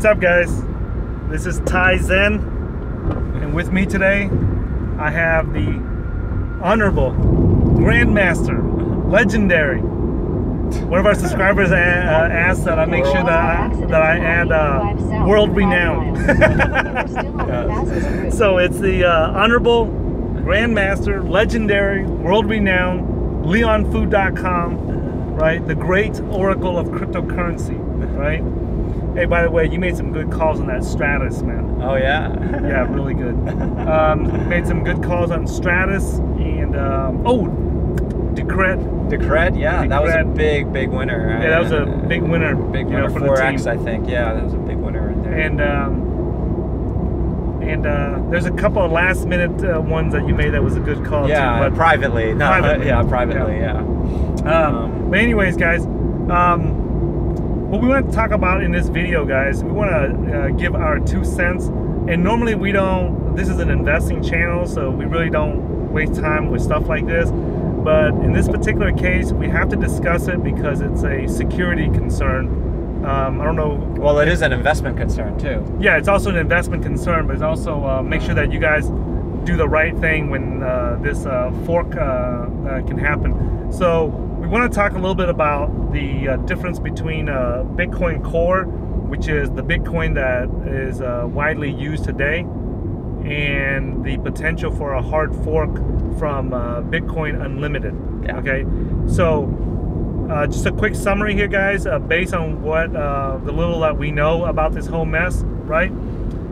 What's up, guys? This is Ty Zen, and with me today I have the Honorable Grandmaster, legendary. One of our subscribers asked that I make sure that I add world renowned. So it's the Honorable Grandmaster, legendary, world renowned, leonfood.com, right? The great oracle of cryptocurrency, right? Hey, by the way, you made some good calls on that Stratus, man. Oh, yeah? Yeah, really good. Made some good calls on Stratus and, Decred. Decred, yeah, that was a big winner. Yeah, that was a big winner. Big winner for 4X, I think. Yeah, that was a big winner right there. And there's a couple of last minute ones that you made that was a good call too. But privately. No, privately. Yeah, privately, yeah. But anyways, guys, what we want to talk about in this video, guys, we want to give our 2 cents. And normally we don't, this is an investing channel, so we really don't waste time with stuff like this. But in this particular case, we have to discuss it because it's a security concern. I don't know. Well, it is an investment concern too. Yeah, it's also an investment concern, but it's also make sure that you guys do the right thing when this fork can happen. So we want to talk a little bit about the difference between Bitcoin Core, which is the Bitcoin that is widely used today, and the potential for a hard fork from Bitcoin Unlimited. Yeah. Okay, so just a quick summary here, guys, based on what the little that we know about this whole mess, right,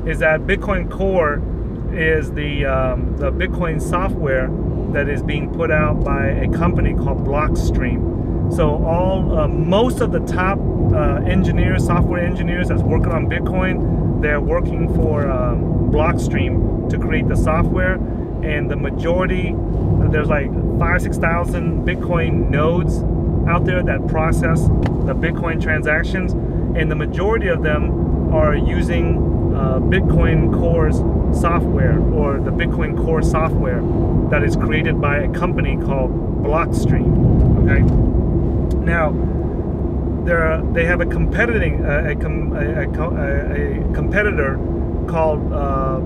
is that Bitcoin Core is the Bitcoin software that is being put out by a company called Blockstream. So most of the top engineers, software engineers that's working on Bitcoin, they're working for Blockstream to create the software. And the majority, there's like 5,000–6,000 Bitcoin nodes out there that process the Bitcoin transactions, and the majority of them are using Bitcoin Core's software, or the Bitcoin Core software that is created by a company called Blockstream. Okay. Now, they have a competitor called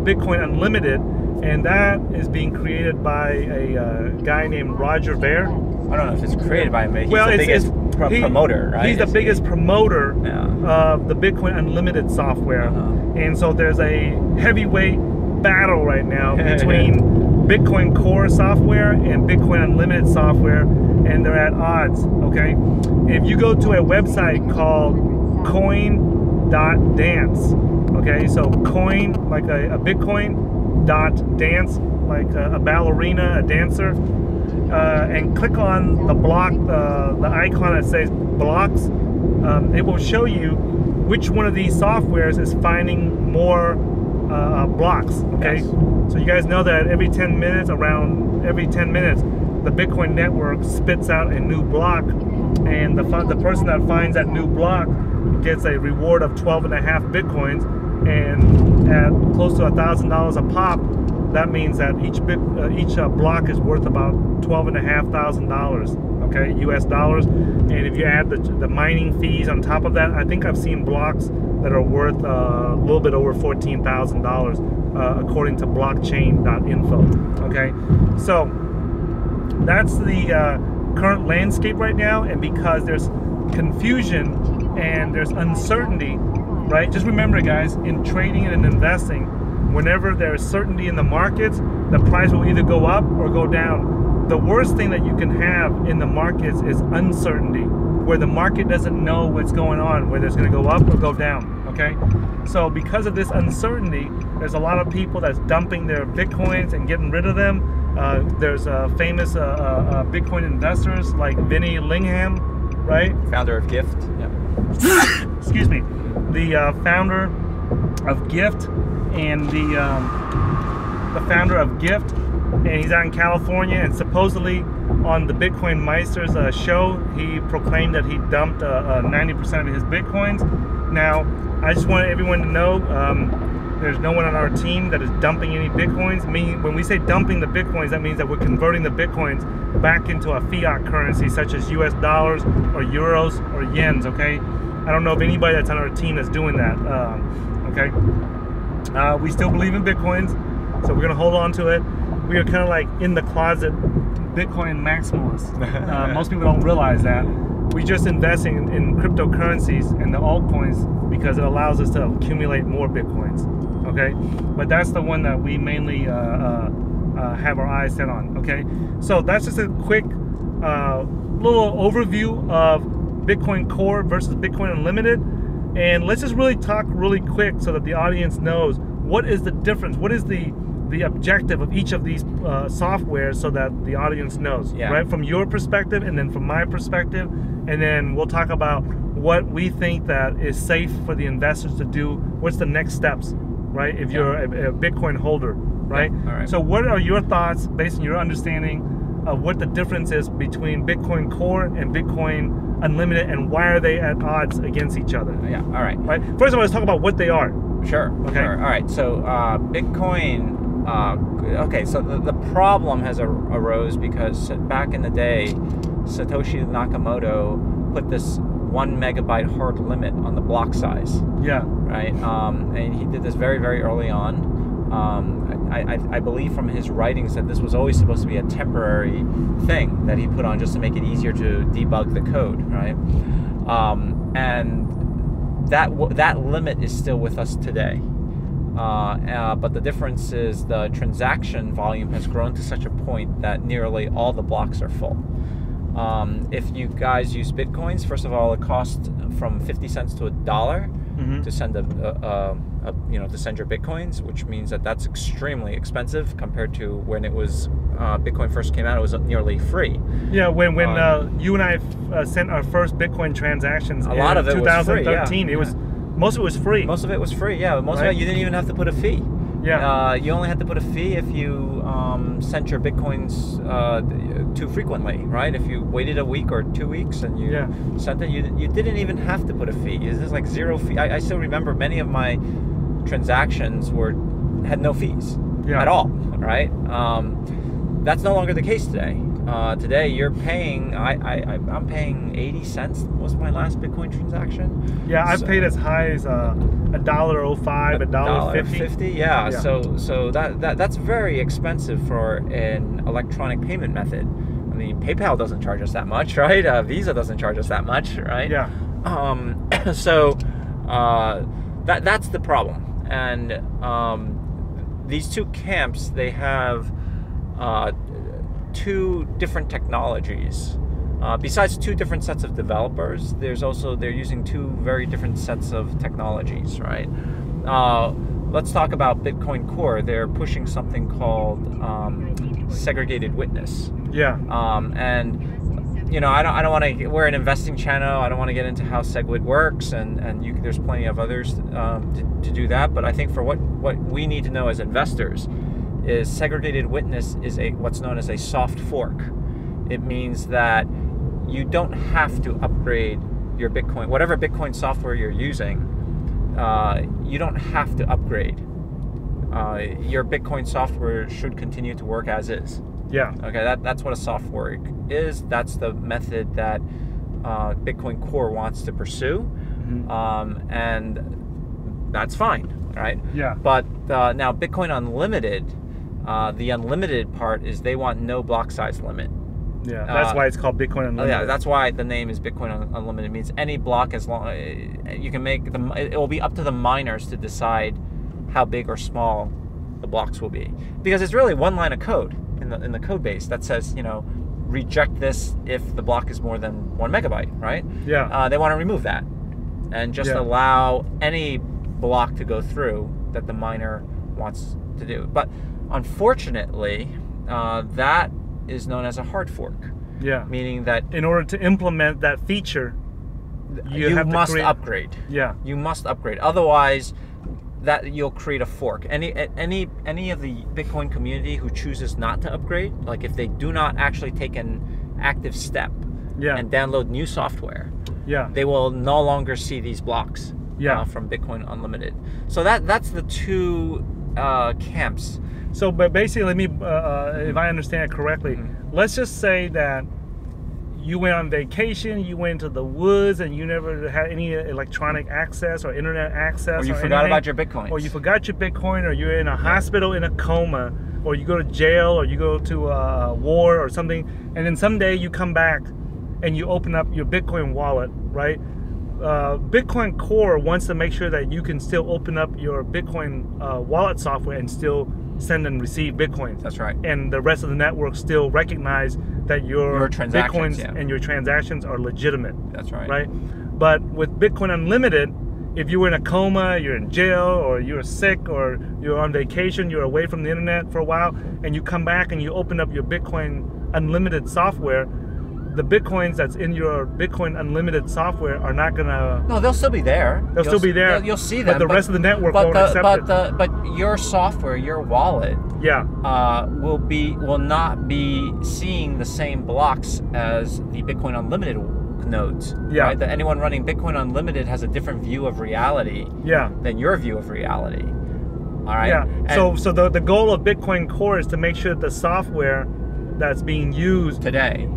Bitcoin Unlimited, and that is being created by a guy named Roger Ver. I don't know if it's created by him, but he's the biggest promoter, right? He's the biggest promoter of the Bitcoin Unlimited software. And so there's a heavyweight battle right now between Bitcoin Core software and Bitcoin Unlimited software, and they're at odds, okay? If you go to a website called coin.dance, okay, so coin, like a Bitcoin, .dance, like a ballerina, a dancer, and click on the block, the icon that says blocks. It will show you which one of these softwares is finding more blocks. Okay, yes. So you guys know that every 10 minutes, the Bitcoin network spits out a new block, and the person that finds that new block gets a reward of 12.5 Bitcoins, and at close to $1,000 a pop, that means that each block is worth about $12,500, okay, US dollars. And if you add the mining fees on top of that, I think I've seen blocks that are worth a little bit over $14,000, according to blockchain.info. Okay, so that's the current landscape right now, and because there's confusion and there's uncertainty, right? Just remember, guys, in trading and in investing, whenever there's certainty in the markets, the price will either go up or go down. The worst thing that you can have in the markets is uncertainty, where the market doesn't know what's going on, whether it's going to go up or go down, okay? So because of this uncertainty, there's a lot of people that's dumping their Bitcoins and getting rid of them. There's famous Bitcoin investors like Vinny Lingham, right? Founder of Gift. Yeah. Excuse me. The founder of Gift, and the founder of Gift, and he's out in California, and supposedly on the Bitcoin Meister's show, he proclaimed that he dumped 90% of his Bitcoins. Now, I just want everyone to know, there's no one on our team that is dumping any Bitcoins. When we say dumping the Bitcoins, that means that we're converting the Bitcoins back into a fiat currency, such as US dollars or euros or yens, okay? I don't know of anybody that's on our team that's doing that. Okay. We still believe in Bitcoins, so we're gonna hold on to it. We are kind of like in the closet Bitcoin maximalists. Most people don't realize that. We just invest in cryptocurrencies and the altcoins because it allows us to accumulate more Bitcoins. Okay, but that's the one that we mainly have our eyes set on. Okay, so that's just a quick little overview of Bitcoin Core versus Bitcoin Unlimited, and let's just really talk really quick so that the audience knows what is the difference, what is the objective of each of these softwares, so that the audience knows, right, from your perspective and then from my perspective, and then we'll talk about what we think that is safe for the investors to do. What's the next steps, right, if you're a Bitcoin holder, right? All right. So what are your thoughts based on your understanding of what the difference is between Bitcoin Core and Bitcoin Unlimited, and why are they at odds against each other? Yeah, all right. Right. First of all, let's talk about what they are. Sure. Okay. Sure. All right. So Bitcoin. Okay. So the problem has arose because back in the day, Satoshi Nakamoto put this 1 megabyte hard limit on the block size. Yeah. Right. And he did this very, very early on. I believe from his writings that this was always supposed to be a temporary thing that he put on just to make it easier to debug the code, right? And that limit is still with us today. But the difference is the transaction volume has grown to such a point that nearly all the blocks are full. If you guys use Bitcoins, first of all, it costs from 50 cents to $1 to send to send your Bitcoins, which means that that's extremely expensive compared to when it was Bitcoin first came out. It was nearly free. Yeah, when you and I sent our first Bitcoin transactions a lot of it 2013, was free, it was most of it was free. Most of it was free. Yeah, most of it you didn't even have to put a fee. Yeah. You only had to put a fee if you sent your Bitcoins too frequently, right? If you waited a week or 2 weeks and you sent it, you didn't even have to put a fee. This is like zero fee. I still remember many of my transactions had no fees at all, right? That's no longer the case today. Today you're paying, I'm paying 80 cents was my last Bitcoin transaction. Yeah, I've paid as high as $1.05, $1.50. Yeah. So that's very expensive for an electronic payment method. I mean, PayPal doesn't charge us that much, right? Visa doesn't charge us that much, right? Yeah. That's the problem. And these two camps, they have two different technologies. Besides two different sets of developers, they're using two very different sets of technologies, right? Let's talk about Bitcoin Core. They're pushing something called segregated witness. Yeah. And I don't want to. We're an investing channel. I don't want to get into how SegWit works, and there's plenty of others to do that. But I think for what we need to know as investors is segregated witness is what's known as a soft fork. It means that you don't have to upgrade your Bitcoin, whatever Bitcoin software you're using. You don't have to upgrade. Your Bitcoin software should continue to work as is. Yeah. Okay, that's what a soft fork is. That's the method that Bitcoin Core wants to pursue, and that's fine, right? Yeah. But now Bitcoin Unlimited, the unlimited part is they want no block size limit. Yeah, that's why it's called Bitcoin Unlimited. Yeah, that's why the name is Bitcoin Unlimited. It means any block as long you can make them. It will be up to the miners to decide how big or small the blocks will be, because it's really one line of code in the code base that says, reject this if the block is more than 1 megabyte, right? Yeah. They want to remove that and just allow any block to go through that the miner wants to do. But unfortunately, that is known as a hard fork. Yeah. Meaning that in order to implement that feature, you must upgrade. Yeah. You must upgrade. Otherwise, that you'll create a fork. Any of the Bitcoin community who chooses not to upgrade, like if they do not actually take an active step and download new software, they will no longer see these blocks from Bitcoin Unlimited. So that's the two camps. So, but basically, let me, if I understand it correctly, let's just say that you went on vacation, you went to the woods, and you never had any electronic access or internet access. Or you forgot about your Bitcoins. Or you forgot your Bitcoin, or you're in a hospital in a coma, or you go to jail, or you go to a war or something, and then someday you come back and you open up your Bitcoin wallet, right? Bitcoin Core wants to make sure that you can still open up your Bitcoin wallet software and still send and receive Bitcoin. That's right. And the rest of the network still recognize that your Bitcoins and your transactions are legitimate. That's right. Right? But with Bitcoin Unlimited, if you were in a coma, you're in jail, or you're sick, or you're on vacation, you're away from the internet for a while, and you come back and you open up your Bitcoin Unlimited software, the Bitcoins that's in your Bitcoin Unlimited software are not gonna... No, they'll still be there. They'll still be there. You'll see them. But the rest of the network won't accept it. But your software, your wallet, will not be seeing the same blocks as the Bitcoin Unlimited nodes. Yeah. Right? That anyone running Bitcoin Unlimited has a different view of reality than your view of reality. All right? Yeah. And so the goal of Bitcoin Core is to make sure that the software that's being used today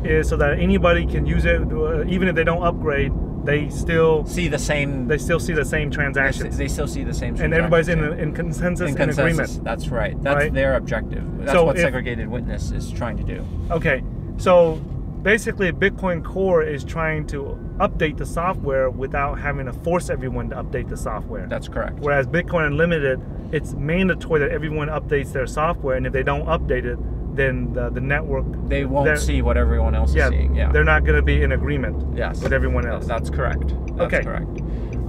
is so that anybody can use it, even if they don't upgrade. They still see the same. They still see the same transactions. They still see the same transactions. And everybody's in consensus and agreement. That's right. That's their objective. That's what Segregated Witness is trying to do. Okay, so basically, Bitcoin Core is trying to update the software without having to force everyone to update the software. That's correct. Whereas Bitcoin Unlimited, it's mandatory that everyone updates their software, and if they don't update it, then the network... They won't see what everyone else is seeing. Yeah. They're not going to be in agreement with everyone else. That's correct. That's correct.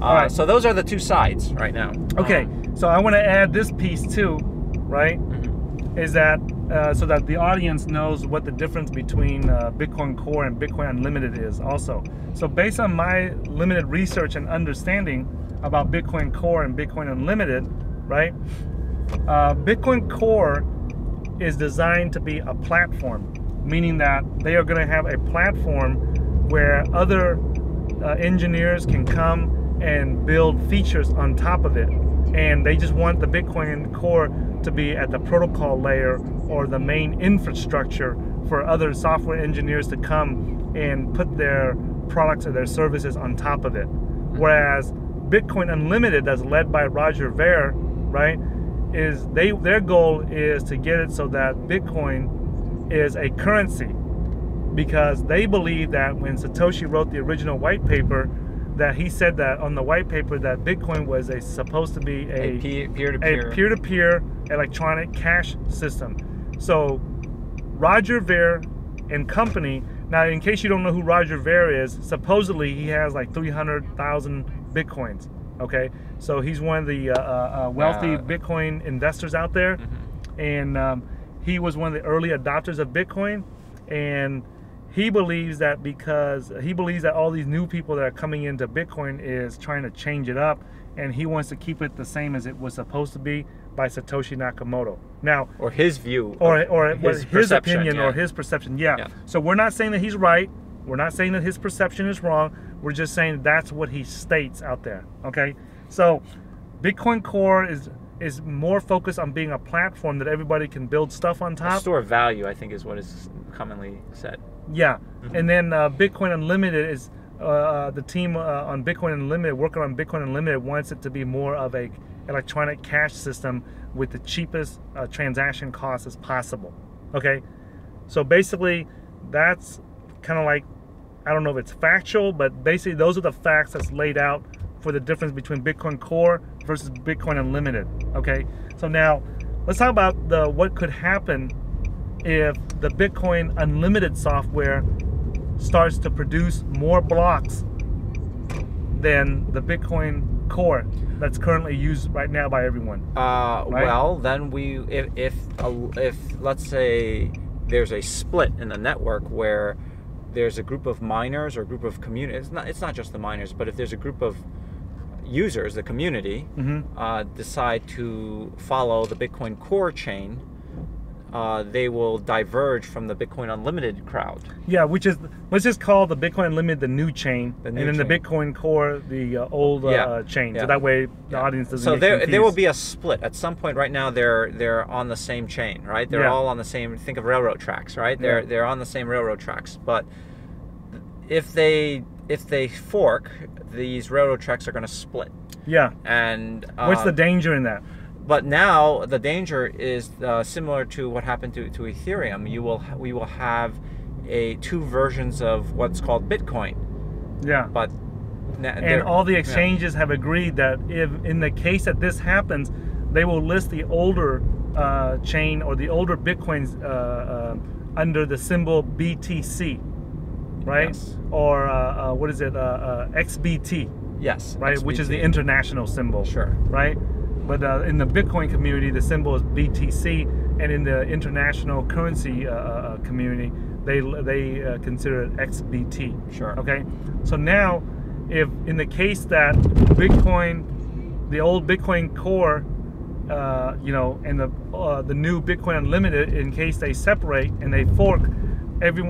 All right. So those are the two sides right now. Okay. So I want to add this piece too, right? Mm-hmm. Is that so that the audience knows what the difference between Bitcoin Core and Bitcoin Unlimited is also. So based on my limited research and understanding about Bitcoin Core and Bitcoin Unlimited, right? Bitcoin Core is designed to be a platform, meaning that they are going to have a platform where other engineers can come and build features on top of it. And they just want the Bitcoin Core to be at the protocol layer or the main infrastructure for other software engineers to come and put their products or their services on top of it. Whereas Bitcoin Unlimited, that's led by Roger Ver, right, is their goal is to get it so that Bitcoin is a currency, because they believe that when Satoshi wrote the original white paper, that he said that on the white paper that Bitcoin was supposed to be a peer-to-peer electronic cash system. So Roger Ver and company, now in case you don't know who Roger Ver is, supposedly he has like 300,000 Bitcoins. Okay, so he's one of the wealthy Bitcoin investors out there, and he was one of the early adopters of Bitcoin, and he believes that all these new people that are coming into Bitcoin is trying to change it up, and he wants to keep it the same as it was supposed to be by Satoshi Nakamoto. Now, or his view, or his opinion, or his perception. Yeah. So we're not saying that he's right. We're not saying that his perception is wrong. We're just saying that's what he states out there. Okay. So Bitcoin Core is more focused on being a platform that everybody can build stuff on top. A store of value, I think, is what is commonly said. Yeah. And then Bitcoin Unlimited is the team on Bitcoin Unlimited, working on Bitcoin Unlimited, wants it to be more of a electronic cash system with the cheapest transaction costs as possible. Okay. So basically, that's kind of like, I don't know if it's factual, but basically those are the facts that's laid out for the difference between Bitcoin Core versus Bitcoin Unlimited. Okay, so now let's talk about what could happen if the Bitcoin Unlimited software starts to produce more blocks than the Bitcoin Core that's currently used right now by everyone. Right? Well, then if let's say there's a split in the network where there's a group of miners or a group of community, it's not just the miners, but if there's a group of users, the community, decide to follow the Bitcoin Core chain, they will diverge from the Bitcoin Unlimited crowd. Yeah, which is, let's just call the Bitcoin Unlimited the new chain, and then the Bitcoin Core the old chain. So that way the audience doesn't get confused. So there will be a split at some point. Right now they're on the same chain, right? They're all on the same. Think of railroad tracks, right? They're on the same railroad tracks. But if they fork, these railroad tracks are going to split. Yeah. And what's the danger in that? But now the danger is similar to what happened to Ethereum. We will have two versions of what's called Bitcoin. Yeah. But and all the exchanges have agreed that if in the case that this happens, they will list the older chain or the older Bitcoins under the symbol BTC, right? Yes. Or what is it? XBT. Yes. Right, XBT. which is the international symbol. Sure. Right. But in the Bitcoin community, the symbol is BTC, and in the international currency community, they consider it XBT. Sure. Okay. So now, if in the case that Bitcoin, the old Bitcoin Core, and the new Bitcoin Unlimited, in case they separate and they fork,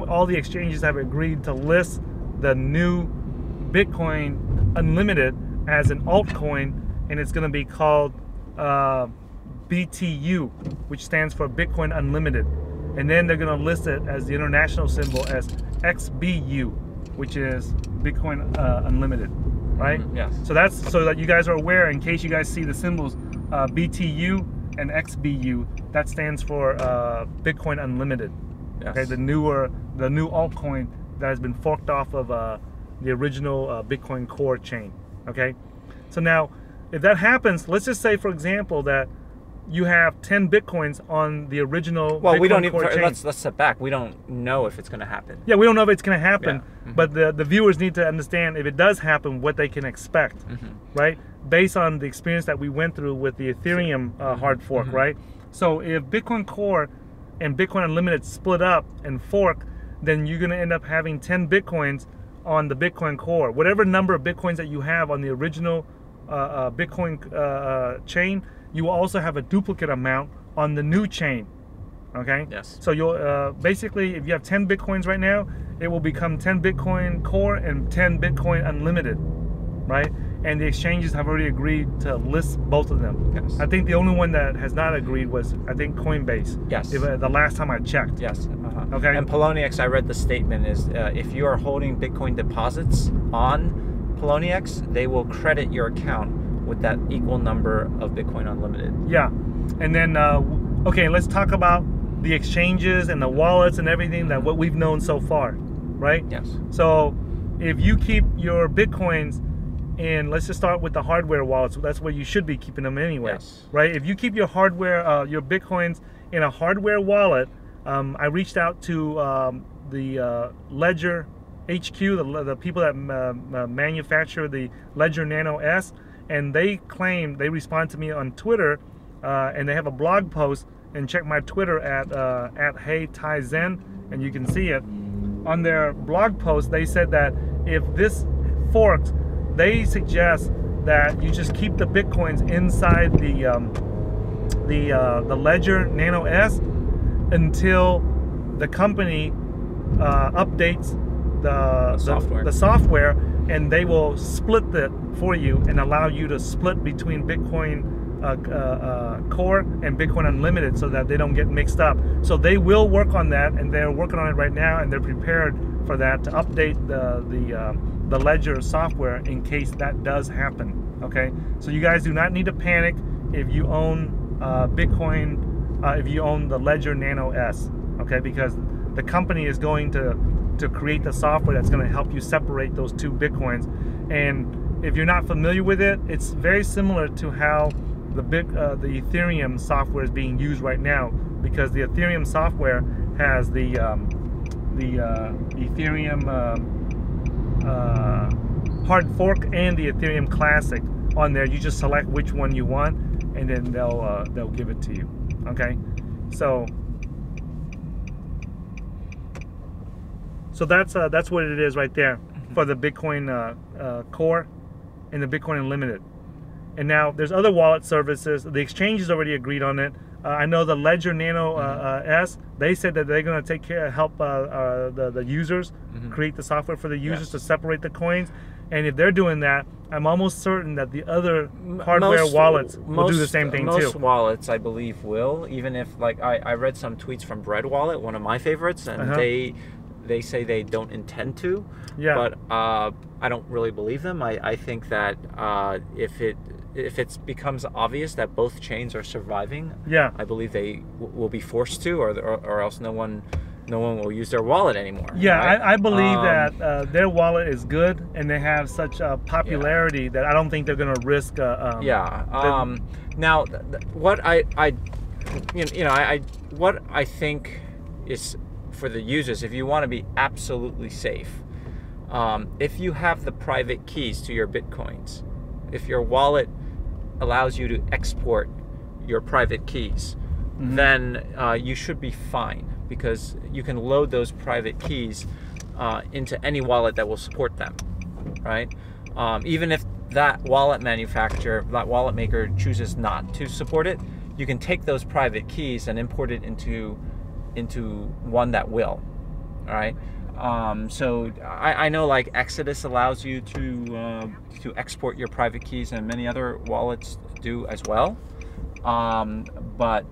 all the exchanges have agreed to list the new Bitcoin Unlimited as an altcoin, and it's going to be called BTU, which stands for Bitcoin Unlimited. And then they're going to list it as the international symbol as XBU, which is Bitcoin Unlimited, right? Yes. So that's so that you guys are aware, in case you guys see the symbols BTU and XBU, that stands for Bitcoin Unlimited. Yes. Okay, the new altcoin that has been forked off of the original Bitcoin Core chain. Okay, so now, if that happens, let's just say, for example, that you have 10 Bitcoins on the original Bitcoin we don't even, Core chain. let's step back. We don't know if it's going to happen. Yeah, we don't know if it's going to happen, Yeah. but the viewers need to understand, if it does happen, what they can expect, right? Based on the experience that we went through with the Ethereum hard fork, right? So if Bitcoin Core and Bitcoin Unlimited split up and fork, then you're going to end up having 10 Bitcoins on the Bitcoin Core. Whatever number of Bitcoins that you have on the original Bitcoin chain, you will also have a duplicate amount on the new chain. Okay. Yes. So you'll basically, if you have 10 Bitcoins right now, it will become 10 Bitcoin Core and 10 Bitcoin Unlimited, right? And the exchanges have already agreed to list both of them. Yes. I think the only one that has not agreed was, I think, Coinbase. Yes. The last time I checked. Yes. Okay. And Poloniex, I read the statement is if you are holding Bitcoin deposits on Poloniex, they will credit your account with that equal number of Bitcoin Unlimited. Yeah. And then, okay, let's talk about the exchanges and the wallets and everything that what we've known so far, right? Yes. So if you keep your Bitcoins in, let's just start with the hardware wallets. That's where you should be keeping them anyway, Yes. right? If you keep your hardware, your Bitcoins in a hardware wallet, I reached out to the Ledger HQ, the people that manufacture the Ledger Nano S, and they respond to me on Twitter, and they have a blog post, and check my Twitter at HeyTaiZen, and you can see it. On their blog post, they said that if this forks, they suggest that you just keep the Bitcoins inside the Ledger Nano S until the company updates the software, and they will split it for you and allow you to split between Bitcoin Core and Bitcoin Unlimited so that they don't get mixed up. So they will work on that, and they're working on it right now, and they're prepared for that to update the Ledger software in case that does happen. Okay, so you guys do not need to panic if you own Bitcoin, if you own the Ledger Nano S. Okay, because the company is going to create the software that's going to help you separate those two Bitcoins. And if you're not familiar with it, it's very similar to how the Ethereum software is being used right now, because the Ethereum software has the Ethereum hard fork and the Ethereum Classic on there. You just select which one you want, and then they'll give it to you. Okay, so that's what it is right there for the Bitcoin Core and the Bitcoin Unlimited. And now there's other wallet services. The exchange has already agreed on it. I know the Ledger Nano S, they said that they're going to help the users create the software for the users to separate the coins. And if they're doing that, I'm almost certain that the other hardware wallets will do the same thing too. Most wallets, I believe, will. Even if, like, I read some tweets from Bread Wallet, one of my favorites, and they say they don't intend to. Yeah. But I don't really believe them. I think that if it becomes obvious that both chains are surviving, I believe they will be forced to, or else no one will use their wallet anymore. Yeah, right? I believe that their wallet is good, and they have such popularity that I don't think they're going to risk. Now, what what I think is for the users, if you want to be absolutely safe, if you have the private keys to your Bitcoins, if your wallet allows you to export your private keys, then you should be fine, because you can load those private keys into any wallet that will support them, right? Even if that wallet manufacturer, that wallet maker chooses not to support it, you can take those private keys and import it into one that will, all right? So I know, like, Exodus allows you to export your private keys, and many other wallets do as well. But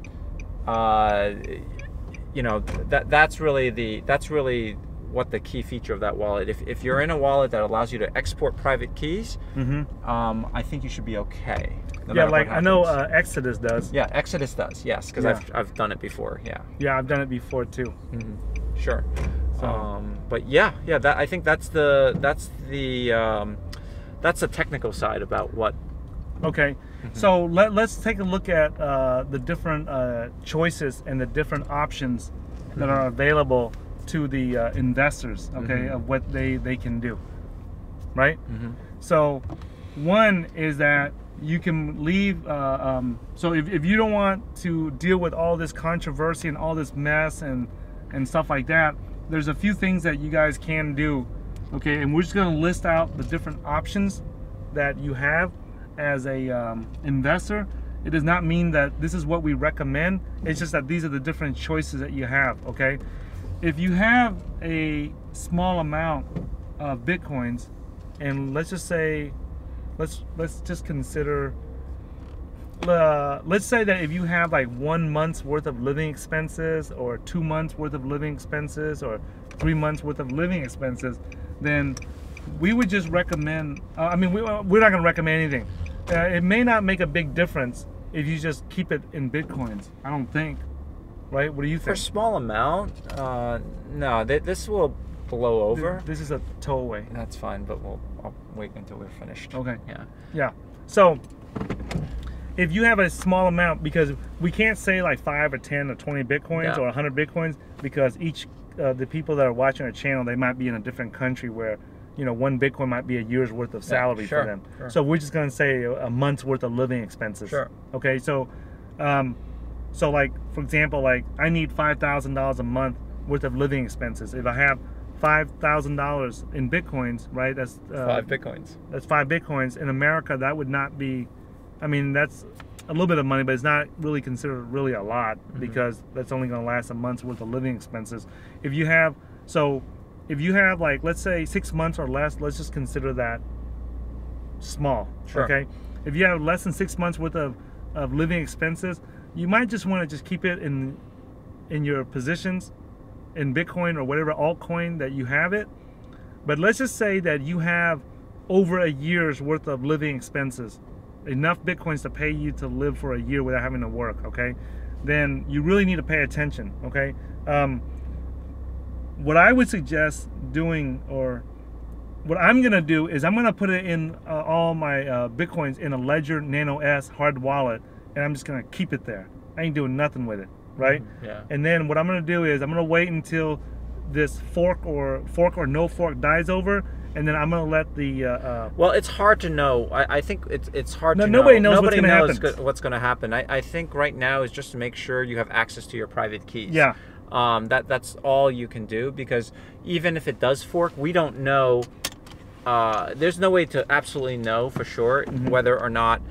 you know, that's really what the key feature of that wallet. If you're in a wallet that allows you to export private keys, I think you should be okay. Yeah, like I know Exodus does. Yeah, Exodus does. Yes, because I've done it before. Yeah. Yeah, I've done it before too. Sure. So. But I think that's the technical side about what. Okay, so let's take a look at the different choices and the different options that are available to the investors. Okay, of what they can do. Right. So one is that you can leave. So if you don't want to deal with all this controversy and all this mess and stuff like that, there's a few things that you guys can do. Okay, and we're just going to list out the different options that you have as a investor. It does not mean that this is what we recommend. It's just that these are the different choices that you have. Okay, if you have a small amount of Bitcoins, and let's just say, let's just consider, let's say that if you have like 1 month's worth of living expenses, or 2 months worth of living expenses, or 3 months worth of living expenses, then we would just recommend, we're not going to recommend anything. It may not make a big difference if you just keep it in Bitcoins, I don't think. Right? What do you think? For a small amount, no, this will blow over. This is a towaway. That's fine, but I'll wait until we're finished. Okay. Yeah. So if you have a small amount, because we can't say like 5 or 10 or 20 Bitcoins or 100 Bitcoins, because each the people that are watching our channel, they might be in a different country where, you know, 1 Bitcoin might be a year's worth of salary for them. So we're just going to say a month's worth of living expenses. Okay. So so like, for example, like I need $5,000 a month worth of living expenses. If I have $5,000 in Bitcoins, right? That's 5 Bitcoins. That's 5 Bitcoins. In America, that would not be, that's a little bit of money, but it's not really considered really a lot, because that's only going to last a month's worth of living expenses. If you have like, let's say 6 months or less, let's just consider that small. Okay. If you have less than 6 months worth of living expenses, you might just want to just keep it in your positions in Bitcoin or whatever altcoin that you have it. But let's just say that you have over a year's worth of living expenses, enough Bitcoins to pay you to live for a year without having to work. Okay, then you really need to pay attention. Okay, what I would suggest doing, or what I'm gonna do, is I'm gonna put it in all my Bitcoins in a Ledger Nano S hard wallet, and I'm just gonna keep it there. I ain't doing nothing with it, right? And then what I'm gonna do is I'm gonna wait until this fork or no fork dies over, and then I'm gonna let the well, it's hard to know. I think it's hard to know. Nobody knows what's gonna happen. I think right now is just to make sure you have access to your private keys. That's all you can do, because even if it does fork, we don't know. There's no way to absolutely know for sure whether or not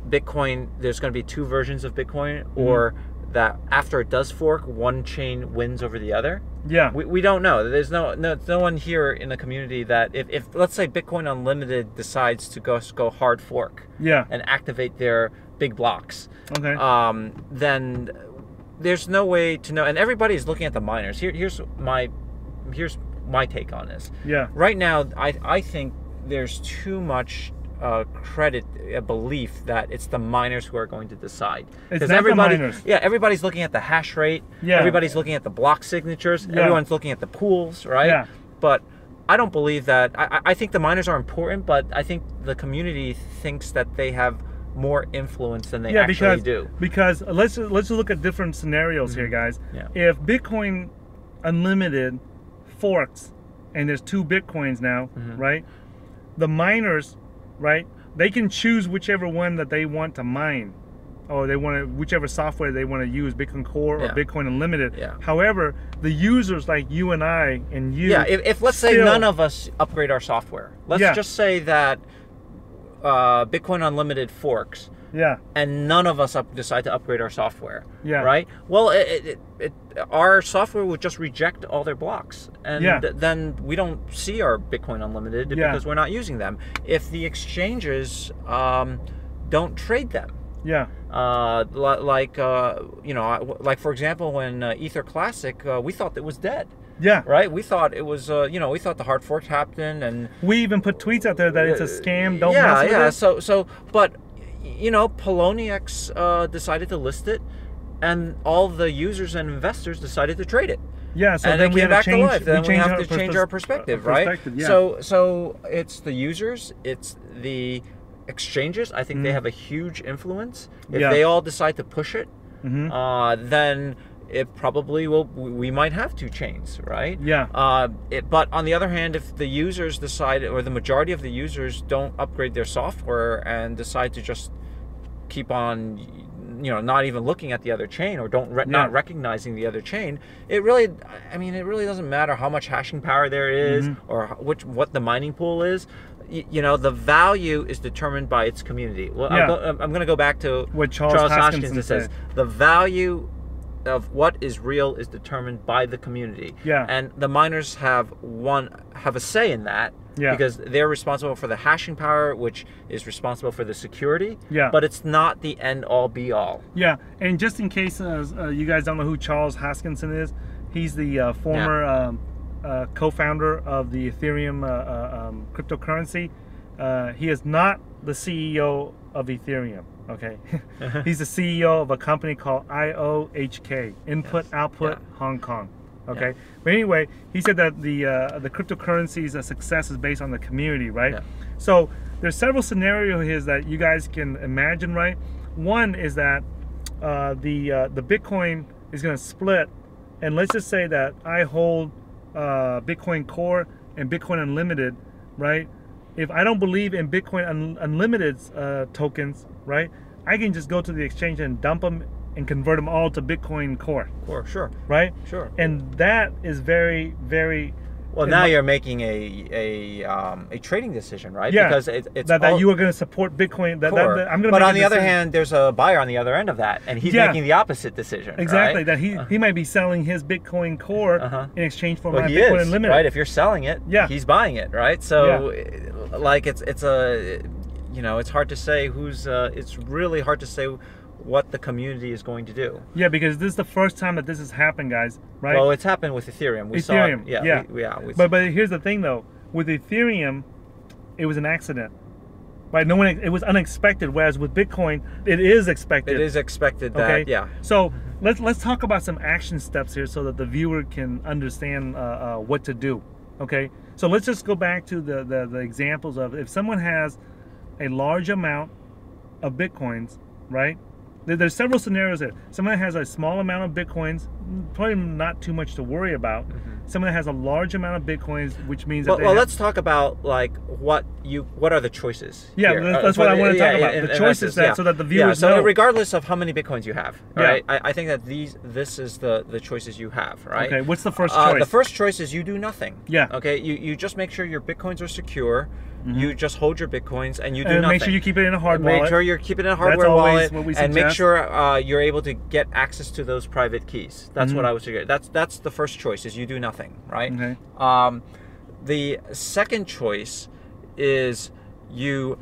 Bitcoin, there's going to be 2 versions of Bitcoin, or that after it does fork, one chain wins over the other. Yeah. We don't know. There's no one here in the community that if let's say Bitcoin Unlimited decides to go hard fork, yeah, and activate their big blocks, okay, then there's no way to know. And everybody's looking at the miners. Here's my take on this. Yeah. Right now, I think there's too much credit, a belief that it's the miners who are going to decide. It's not the miners. Yeah, everybody's looking at the hash rate. Yeah. Everybody's looking at the block signatures. Yeah. Everyone's looking at the pools, right? Yeah. But I don't believe that. I think the miners are important, but I think the community thinks that they have more influence than they actually do. Because let's look at different scenarios here, guys. Yeah. If Bitcoin Unlimited forks and there's 2 Bitcoins now, right? The miners, right? They can choose whichever one that they want to mine, or they want to whichever software they want to use, Bitcoin Core or Bitcoin Unlimited. Yeah. However, the users like you and I and you, if let's say none of us upgrade our software, let's just say that Bitcoin Unlimited forks, and none of us decide to upgrade our software, right? Well, our software would just reject all their blocks, and then we don't see our Bitcoin Unlimited because we're not using them. If the exchanges don't trade them, like for example, when Ether Classic, we thought it was dead. Yeah. Right? We thought it was, we thought the hard fork happened, and we even put tweets out there that it's a scam. Don't mess with it. But Poloniex decided to list it, and all the users and investors decided to trade it. Yeah. So and then we came have back to life. Then we have to change our perspective, right? Yeah. So it's the users, it's the exchanges. I think they have a huge influence. If they all decide to push it, then it probably will. We might have 2 chains, right? Yeah. But on the other hand, if the users decide, or the majority of the users don't upgrade their software and decide to just keep on, not even looking at the other chain, or not recognizing the other chain, it really doesn't matter how much hashing power there is, or what the mining pool is. The value is determined by its community. Well, I'm going to go back to what Charles Hoskinson says. The value of what is real is determined by the community. Yeah. And the miners have a say in that. Yeah. Because they're responsible for the hashing power, which is responsible for the security. Yeah. But it's not the end all be all. Yeah. And just in case you guys don't know who Charles Hoskinson is, he's the former co-founder of the Ethereum cryptocurrency. He is not the CEO of Ethereum. Okay, he's the CEO of a company called IOHK, Input Output Hong Kong. Okay, but anyway, he said that the cryptocurrency's success is based on the community, right? So there's several scenarios here that you guys can imagine, right? One is that the Bitcoin is going to split, and let's just say that I hold Bitcoin Core and Bitcoin Unlimited, right? If I don't believe in Bitcoin Unlimited's tokens, right, I can just go to the exchange and dump them and convert them all to Bitcoin Core. Sure. Right? Sure. And that is very, very... Well, now you're making a trading decision, right? Yeah. Because it's that you are going to support Bitcoin. But on the other hand, there's a buyer on the other end of that, and he's making the opposite decision. Exactly. Right? That he might be selling his Bitcoin Core in exchange for my he Bitcoin is, Unlimited. Right? If you're selling it, he's buying it, right? So, like, it's hard to say who's. It's really hard to say what the community is going to do. Yeah, because this is the first time that this has happened, guys, right? Well, it's happened with Ethereum. We saw it. But here's the thing, though. With Ethereum, it was an accident, right? It was unexpected, whereas with Bitcoin, it is expected. It is expected that, So let's talk about some action steps here so that the viewer can understand what to do, okay? So let's just go back to the examples of if someone has a large amount of Bitcoins, right? There's several scenarios there. Someone that has a small amount of Bitcoins, probably not too much to worry about. Someone that has a large amount of Bitcoins, which means that let's talk about like what are the choices? Yeah, that's what I want to talk about. The choices so that the viewers know. So regardless of how many Bitcoins you have, right? I think that this is the choices you have, right? Okay, what's the first choice? The first choice is you do nothing. Yeah. Okay, you just make sure your Bitcoins are secure. you just hold your Bitcoins and you do and nothing. make sure you keep it in a hard wallet. Make sure you're keeping it in a hardware That's always wallet, what we and make suggest. sure you're able to get access to those private keys. That's what I would suggest. That's the first choice, is you do nothing, right? Okay. The second choice is you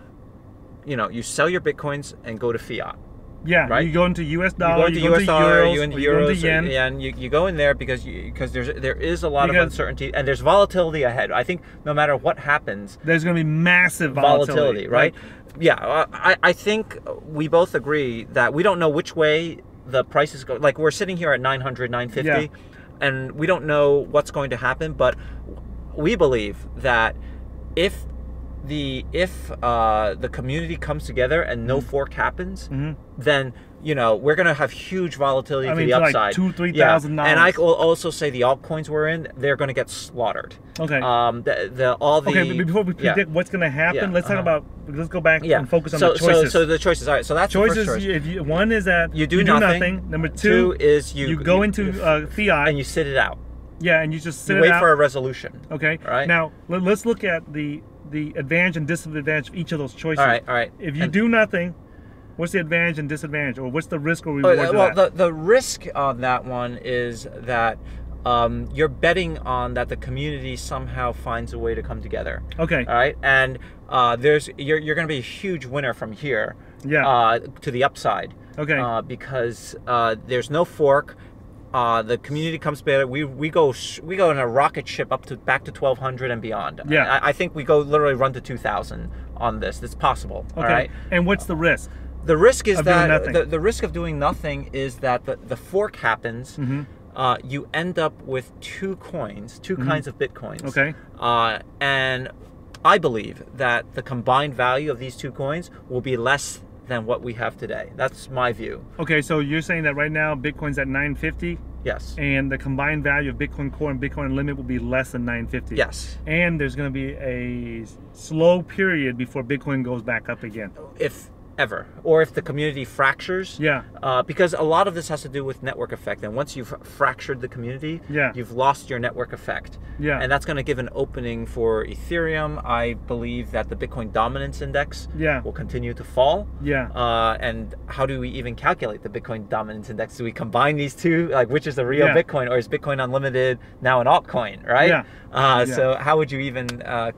sell your Bitcoins and go to fiat. Yeah, right? You go into US dollar, you go into US dollar, you into euros, euros, yen. and you go in there because there is a lot of uncertainty and there's volatility ahead. I think no matter what happens, there's going to be massive volatility, right? Yeah, I think we both agree that we don't know which way the prices go. Like, we're sitting here at 900, 950, and we don't know what's going to happen, but we believe that if the community comes together and no fork happens, then we're going to have huge volatility to the upside. Like $2,000-$3,000. And I will also say the altcoins we're in, they're going to get slaughtered. Okay. Okay, but before we predict what's going to happen, let's talk about. Let's go back and focus on the choices. So the choices. All right. So that's choices. The first choice. One is that you do nothing. Number two is you go into fiat and you sit it out. Yeah, and you just sit it out. Wait for a resolution. Okay. All right. Now let's look at the advantage and disadvantage of each of those choices. All right. If you do nothing, what's the advantage and disadvantage, or what's the risk or reward? The risk on that one is that you're betting on that the community somehow finds a way to come together. Okay. All right. And you're going to be a huge winner from here. Yeah. To the upside. Okay. Because there's no fork. The community comes together. We go in a rocket ship back to 1200 and beyond. Yeah. I think we go literally run to 2000 on this. It's possible. Okay. All right. And what's the risk? The risk is that the risk of doing nothing is that the fork happens. You end up with two kinds of Bitcoins. Okay. And I believe that the combined value of these two coins will be less than what we have today. That's my view. Okay, so you're saying that right now Bitcoin's at 950? Yes. And the combined value of Bitcoin Core and Bitcoin Unlimited will be less than 950? Yes. And there's going to be a slow period before Bitcoin goes back up again? If ever, or if the community fractures. Yeah. Because a lot of this has to do with network effect, and once you've fractured the community, you've lost your network effect. Yeah. And that's going to give an opening for Ethereum. I believe that the Bitcoin dominance index will continue to fall. Yeah. And how do we even calculate the Bitcoin dominance index? Do we combine these two? Like, which is the real Bitcoin, or is Bitcoin Unlimited now an altcoin, right? So how would you even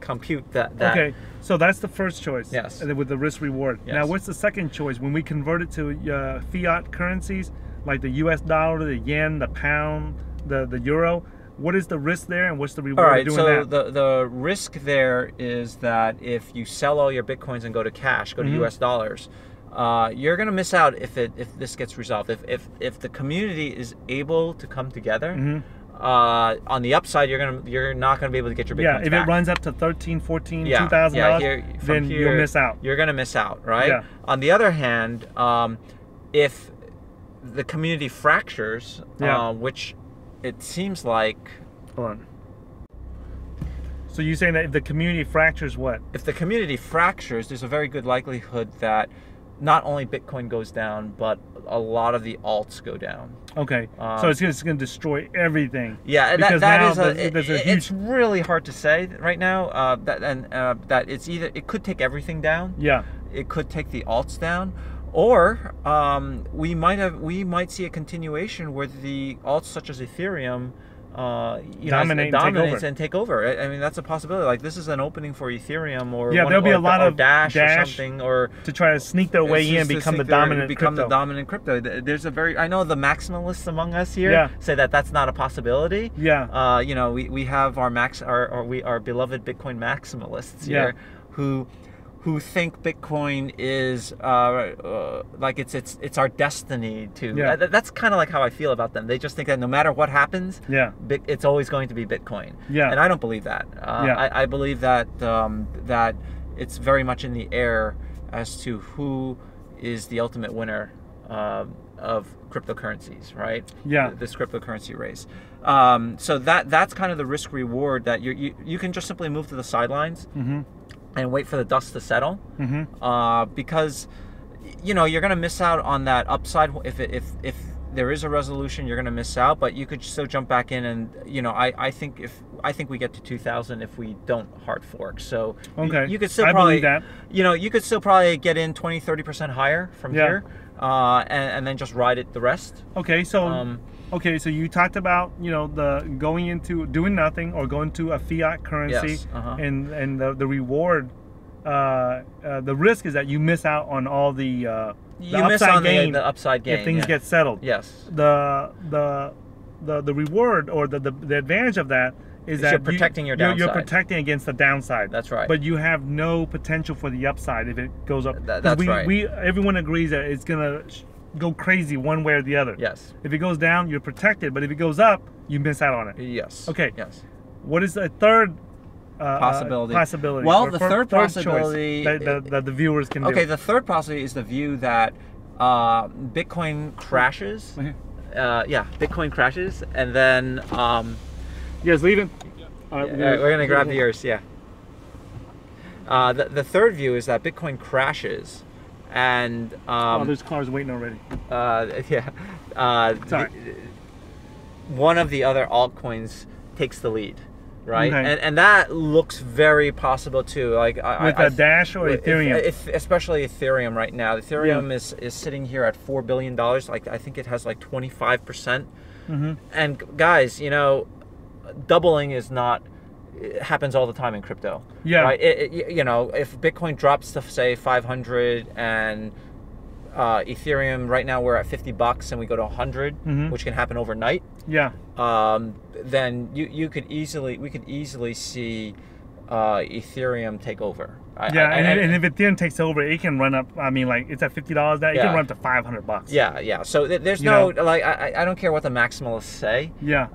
compute that? Okay. So that's the first choice. Yes. With the risk reward. Yes. Now, what's the second choice? When we convert it to fiat currencies, like the US dollar, the yen, the pound, the euro, what is the risk there, and what's the reward of doing that? All right, so the risk there is that if you sell all your Bitcoins and go to cash, go to US dollars, you're going to miss out if this gets resolved. If the community is able to come together, on the upside, you're not going to be able to get your Bitcoins back. If it runs up to $13,000, $14,000, $2,000, then you'll miss out. You're going to miss out, right? Yeah. On the other hand, if the community fractures, which it seems like... Hold on. So you're saying that if the community fractures what? If the community fractures, there's a very good likelihood that not only Bitcoin goes down, but a lot of the alts go down. Okay, so it's going to destroy everything. Yeah, because it's really hard to say right now. That it's either, it could take everything down. Yeah, it could take the alts down, or we might see a continuation where the alts such as Ethereum dominates and take over. I mean, that's a possibility. Like, this is an opening for Ethereum, or there'll be a lot of Dash or something, or to try to sneak their way in and become the dominant crypto. There's I know the maximalists among us here say that that's not a possibility. Yeah. We have our beloved Bitcoin maximalists here who think Bitcoin is like it's our destiny to. That's kind of like how I feel about them. They just think that no matter what happens, it's always going to be Bitcoin. Yeah. And I don't believe that. I believe that that it's very much in the air as to who is the ultimate winner of cryptocurrencies, right? Yeah. This cryptocurrency race. So that's kind of the risk reward, that you can just simply move to the sidelines. And wait for the dust to settle, because you're going to miss out on that upside if there is a resolution, you're going to miss out, but you could still jump back in, and I think we get to 2,000 if we don't hard fork. So you could still probably, you could still probably get in 20-30% higher from here, and then just ride it the rest. Okay, so so you talked about the going into doing nothing or going to a fiat currency, and the reward. The risk is that you miss out on all the miss on the upside gain if things get settled. Yes. The reward or the advantage of that is that you're protecting your downside. You're protecting against the downside. That's right. But you have no potential for the upside if it goes up. That's right. Everyone agrees that it's gonna go crazy one way or the other. Yes. If it goes down, you're protected, but if it goes up, you miss out on it. Yes. Okay. Yes. What is the third possibility? Well, the third possibility that the viewers can do. Okay, the third possibility is the view that Bitcoin crashes. Bitcoin crashes, and then yes, leave it. We're gonna grab the yours. Yeah. The third view is that Bitcoin crashes, and there's cars waiting already. Sorry. One of the other altcoins takes the lead. Right, okay. and that looks very possible too. Like with Dash or Ethereum, especially Ethereum right now. Ethereum is sitting here at $4 billion. Like I think it has like 25%. And guys, doubling is not. It happens all the time in crypto. Yeah. Right. If Bitcoin drops to say 500 and Ethereum right now we're at $50 and we go to 100, which can happen overnight. Yeah. Then we could easily see Ethereum take over. And if Ethereum takes over, it can run up. I mean, like it's at $50 now. It can run up to $500. Yeah. So there's no like I don't care what the maximalists say. Yeah.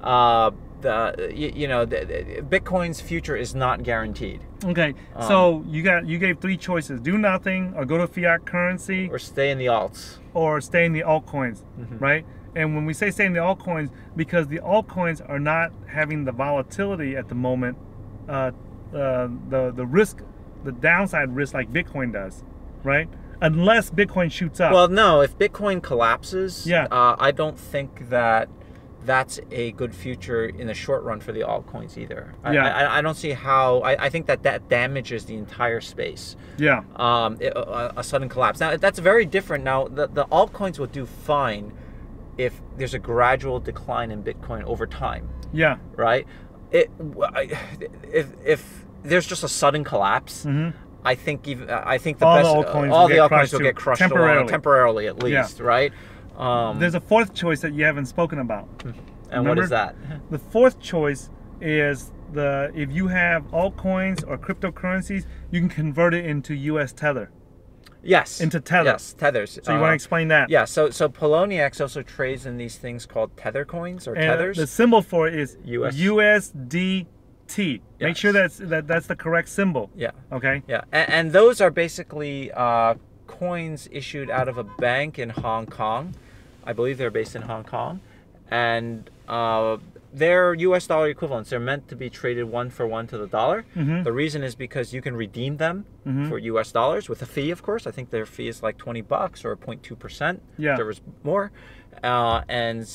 Bitcoin's future is not guaranteed. Okay, so you gave three choices: do nothing, or go to fiat currency, or stay in the alts, or stay in the altcoins, right? And when we say stay in the altcoins, because the altcoins are not having the volatility at the moment, the risk, the downside risk like Bitcoin does, right? Unless Bitcoin shoots up. Well, no, if Bitcoin collapses, I don't think that's a good future in the short run for the altcoins either. I don't see how. I think that damages the entire space. Yeah. A sudden collapse. Now that's very different. Now the altcoins will do fine if there's a gradual decline in Bitcoin over time. Yeah. Right. If there's just a sudden collapse. I think all the altcoins will get crushed temporarily at least, right? There's a fourth choice that you haven't spoken about. And what is that? The fourth choice is if you have altcoins or cryptocurrencies, you can convert it into US Tether. Yes. Into Tether. Yes, Tethers. So you want to explain that? Yeah, so Poloniex also trades in these things called Tether coins or Tethers. The symbol for it is USDT. Yes. Make sure that's the correct symbol. Yeah. Okay? Yeah. And those are basically coins issued out of a bank in Hong Kong. I believe they're based in Hong Kong. And they're US dollar equivalents. They're meant to be traded one for one to the dollar. The reason is because you can redeem them for US dollars with a fee, of course. I think their fee is like $20 or 0.2%. Yeah. There was more. And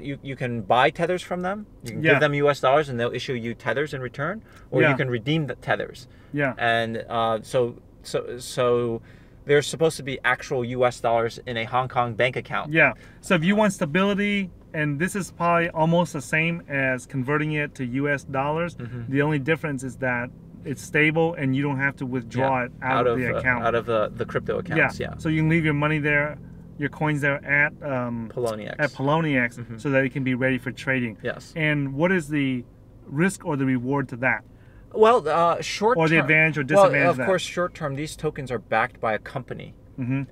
you can buy tethers from them. You can give them US dollars and they'll issue you tethers in return. Or you can redeem the tethers. Yeah. And so there's supposed to be actual US dollars in a Hong Kong bank account. Yeah. So if you want stability, and this is probably almost the same as converting it to US dollars, the only difference is that it's stable and you don't have to withdraw it out of the account. Out of the crypto accounts, yeah. So you can leave your money there, your coins there at Poloniex, so that it can be ready for trading. Yes. And what is the risk or the reward to that? Well, short term. Or the advantage or disadvantage of course, short term, these tokens are backed by a company.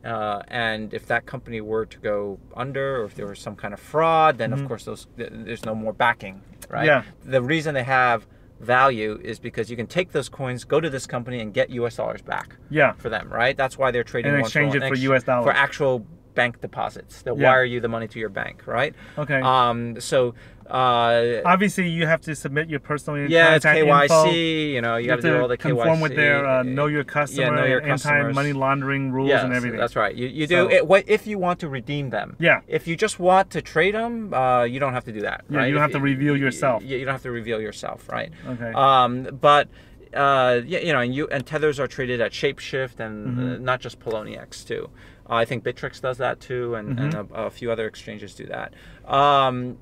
And if that company were to go under, or if there was some kind of fraud, then of course there's no more backing, right? Yeah. The reason they have value is because you can take those coins, go to this company, and get US dollars back. Yeah. For them, right? That's why they're trading and exchange it for US dollars for actual bank deposits. They'll Yeah. wire you the money to your bank, right? Okay. So obviously, you have to submit your personal yeah, it's contact KYC. info. You know, you got have to do all the conform KYC. with their know your customer, know your and anti-money customers. laundering rules Yes, and everything. that's right. You So- do it. What if you want to redeem them? Yeah. If you just want to trade them, you don't have to do that. Yeah, right? you don't have to reveal you, yourself. You don't have to reveal yourself, right? Okay. But yeah, you know, and tethers are traded at Shapeshift and not just Poloniex too. I think Bittrex does that too, and a few other exchanges do that.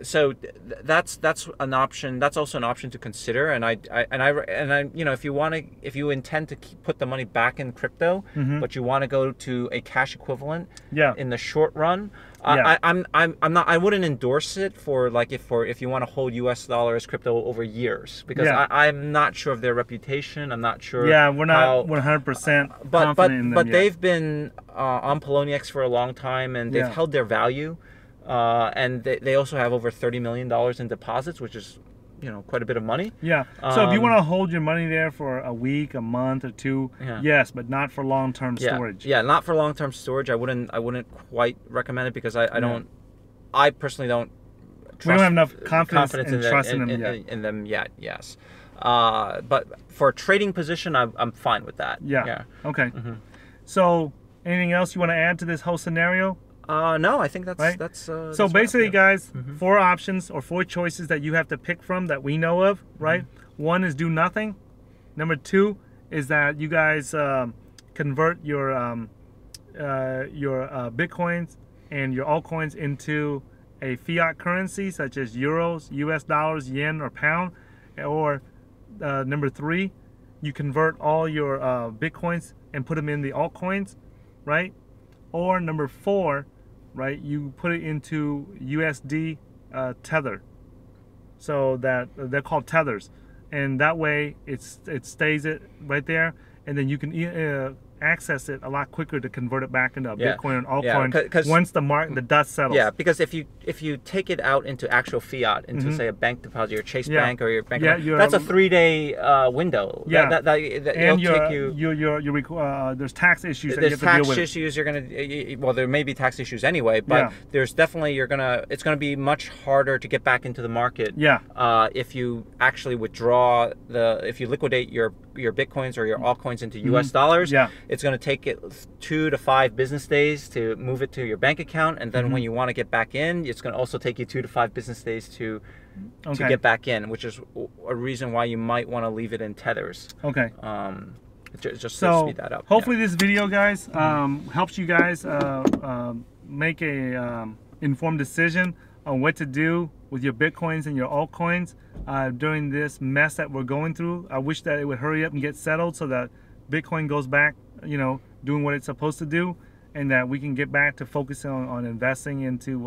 So that's an option. That's also an option to consider. And I you know, if you intend to put the money back in crypto, but you want to go to a cash equivalent, in the short run, I wouldn't endorse it for like if you want to hold US dollars crypto over years, because I'm not sure of their reputation. I'm not sure. Yeah, we're not 100% confident in them but yet. they've been on Poloniex for a long time, and they've held their value, and they also have over $30 million in deposits, which is, you know, quite a bit of money. Yeah. So if you want to hold your money there for a week, a month, or two, yes, but not for long-term storage. Yeah, not for long-term storage. I wouldn't quite recommend it, because I personally don't. We don't have enough confidence and trust in them yet. In them yet, yes. But for a trading position, I'm fine with that. Yeah. Okay. So anything else you want to add to this whole scenario? No, I think that's right? so basically, guys, 4 options or 4 choices that you have to pick from that we know of, right? 1 is do nothing. Number 2 is that you guys convert your Bitcoins and your altcoins into a fiat currency such as euros, US dollars, yen, or pound. Or number 3, you convert all your Bitcoins and put them in the altcoins, right? Or number 4, right, you put it into USD tether. So that they're called tethers, and that way it stays it right there, and then you can access it a lot quicker to convert it back into a Bitcoin and altcoin once the dust settles. Yeah, because if you take it out into actual fiat, into say a bank deposit, your Chase Bank or your bank, that's a 3-day window. Yeah, and there's tax issues. There's tax issues. You're gonna there may be tax issues anyway, but there's definitely it's gonna be much harder to get back into the market. Yeah. If you actually withdraw if you liquidate your Bitcoins or your altcoins into US dollars. Yeah. It's going to take it 2 to 5 business days to move it to your bank account, and then when you want to get back in, it's going to also take you 2 to 5 business days to get back in, which is a reason why you might want to leave it in tethers. Okay. Just to speed that up. Hopefully this video, guys, helps you guys make a informed decision on what to do with your Bitcoins and your altcoins during this mess that we're going through. I wish that it would hurry up and get settled so that Bitcoin goes back, you know, doing what it's supposed to do, and that we can get back to focusing on investing into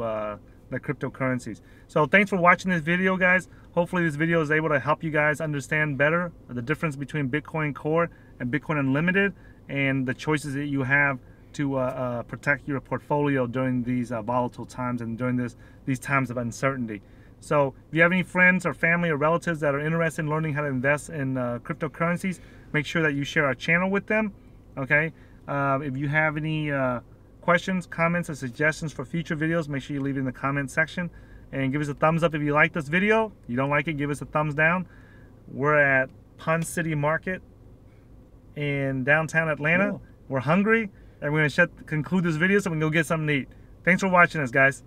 the cryptocurrencies. So thanks for watching this video, guys. Hopefully this video is able to help you guys understand better the difference between Bitcoin Core and Bitcoin Unlimited, and the choices that you have to protect your portfolio during these volatile times and during these times of uncertainty. So if you have any friends or family or relatives that are interested in learning how to invest in cryptocurrencies, make sure that you share our channel with them. Okay. If you have any questions, comments, or suggestions for future videos, make sure you leave it in the comment section, and give us a thumbs up if you like this video. If you don't like it, give us a thumbs down. We're at Pond City Market in downtown Atlanta. We're hungry, and we're going to conclude this video so we can go get something to eat. Thanks for watching us, guys.